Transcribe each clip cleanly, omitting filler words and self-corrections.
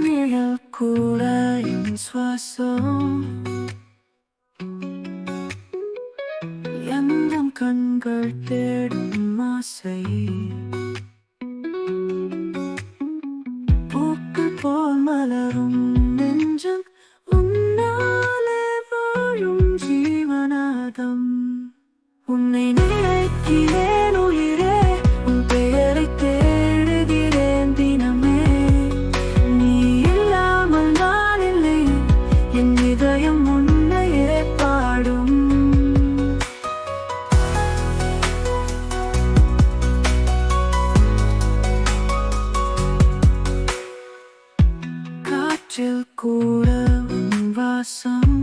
நிழல் கூட என் சுவாசம், எந்தம் கண்கள் தேடும் ஆசை, பூக்கள் போல் மலரும் நெஞ்சம், உன்னாலே வாழும் ஜீவனாதம். உன்னை நினைக்கிறேன் உயிரே, உன் பெயரை தேடுகிறேன் தினமே. நீ இல்லாமல் நான் இல்லை, என் இதயம் உன்னையே பாடும். காற்றில் கூட உன் வாசம்,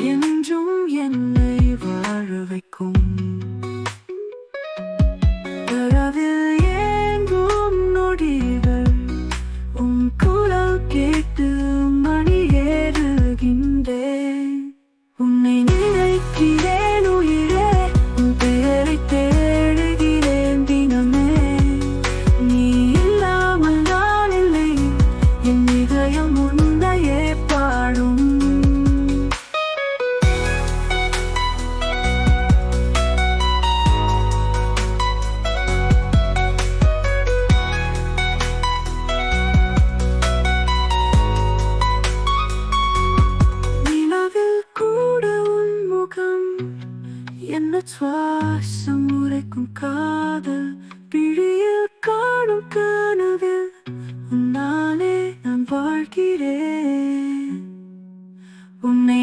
என்றும் என்னை வாழ வைக்கும். இரவில் ஏங்கும் நொடிகள், உன் குரல் கேட்டு மணி ஏறுகின்றேன். உன்னை நினைக்கிறேன் உயிரே, உன் பெயரை தேடுகிறேன் தினமே. நீ இல்லாமல் நான் இல்லை, என் இதயம் உன்னையே பாடும். என்ன சுவாசம் உரைக்கும் காதல், பிழியில் காணும் கனவில் உன்னாலே நான் வாழ்கிறேன். உன்னை